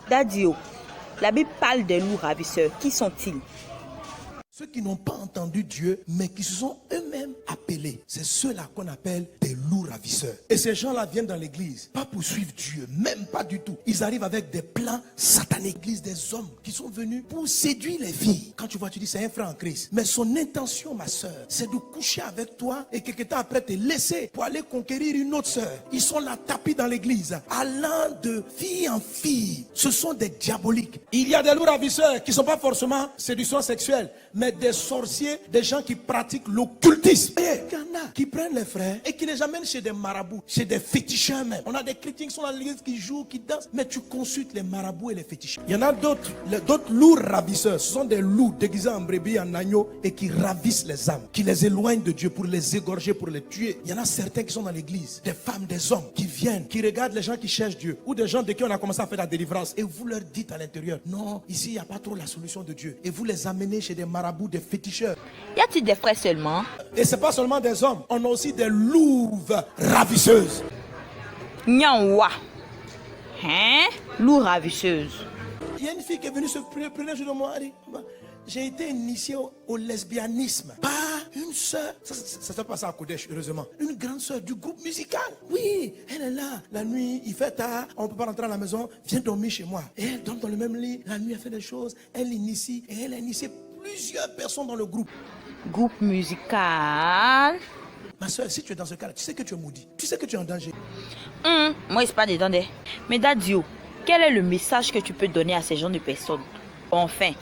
Dadio, la Bible parle des loups ravisseurs. Qui sont-ils? Ceux qui n'ont pas entendu Dieu, mais qui se sont eux-mêmes appelés. C'est ceux-là qu'on appelle des loups ravisseurs. Et ces gens-là viennent dans l'église, pas pour suivre Dieu, même pas du tout. Ils arrivent avec des plans sataniques. L'église des hommes qui sont venus pour séduire les filles. Quand tu vois, tu dis c'est un frère en Christ. Mais son intention, ma soeur, c'est de coucher avec toi et quelque temps après te laisser pour aller conquérir une autre soeur. Ils sont là tapis dans l'église, allant de fille en fille. Ce sont des diaboliques. Il y a des loups ravisseurs qui ne sont pas forcément séduction sexuelle, mais des sorciers, des gens qui pratiquent l'occultisme. Et il y en a qui prennent les frères et qui les amènent chez des marabouts, chez des féticheurs même. On a des chrétiens qui sont dans l'église, qui jouent, qui dansent, mais tu consultes les marabouts et les féticheurs. Il y en a d'autres loups ravisseurs. Ce sont des loups déguisés en brebis, en agneau et qui ravissent les âmes, qui les éloignent de Dieu pour les égorger, pour les tuer. Il y en a certains qui sont dans l'église, des femmes, des hommes qui viennent, qui regardent les gens qui cherchent Dieu ou des gens de qui on a commencé à faire la délivrance et vous leur dites à l'intérieur, non, ici il n'y a pas trop la solution de Dieu. Et vous les amenez chez des marabouts, des féticheurs. Y a-t-il des frères seulement? Et c'est pas seulement des hommes, on a aussi des louves ravisseuses. Nyanwa. Hein? Loup ravisseuse. Il y a une fille qui est venue se premier jour de moi, elle dit, j'ai été initié au lesbianisme par une soeur, ça s'est passé à Kodesh, heureusement, une grande soeur du groupe musical. Oui, elle est là, la nuit, il fait tard, on ne peut pas rentrer à la maison, viens dormir chez moi. Et elle dort dans le même lit, la nuit elle fait des choses, elle initie, et elle a initié plusieurs personnes dans le groupe. Groupe musical. Ma soeur, si tu es dans ce cas-là, tu sais que tu es maudit, tu sais que tu es en danger. Moi, c'est pas dedans. Mais Dadio, quel est le message que tu peux donner à ces gens de personnes? Enfin,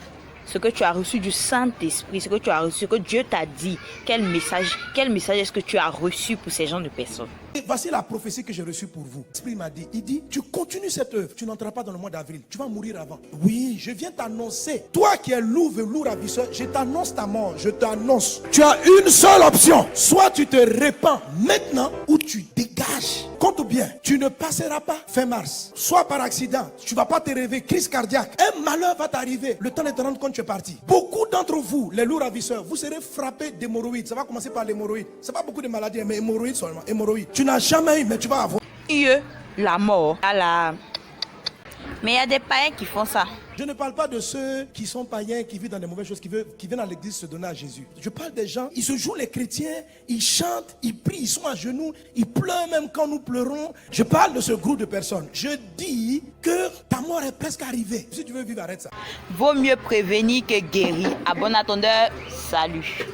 ce que tu as reçu du Saint-Esprit, ce que tu as reçu, ce que Dieu t'a dit, quel message est-ce que tu as reçu pour ces gens de personnes? Et voici la prophétie que j'ai reçue pour vous. L'Esprit m'a dit, il dit, tu continues cette œuvre, tu n'entreras pas dans le mois d'avril, tu vas mourir avant. Oui, je viens t'annoncer, toi qui es loup ravisseur, je t'annonce ta mort, je t'annonce. Tu as une seule option, soit tu te répands maintenant ou tu dégages. Compte bien, tu ne passeras pas fin mars, soit par accident, tu ne vas pas te réveiller, crise cardiaque, un malheur va t'arriver, le temps de te rendre compte tu es parti. Beaucoup d'entre vous, les loups ravisseurs, vous serez frappés d'hémorroïdes, ça va commencer par l'hémorroïde, c'est pas beaucoup de maladies, mais hémorroïdes seulement, hémorroïdes. Tu n'as jamais eu, mais tu vas avoir. La mort. Mais il y a des païens qui font ça. Je ne parle pas de ceux qui sont païens, qui vivent dans des mauvaises choses, qui viennent à l'église se donner à Jésus. Je parle des gens, ils se jouent les chrétiens, ils chantent, ils prient, ils sont à genoux, ils pleurent même quand nous pleurons. Je parle de ce groupe de personnes. Je dis que ta mort est presque arrivée. Si tu veux vivre, arrête ça. Vaut mieux prévenir que guérir. À bon attendeur, salut.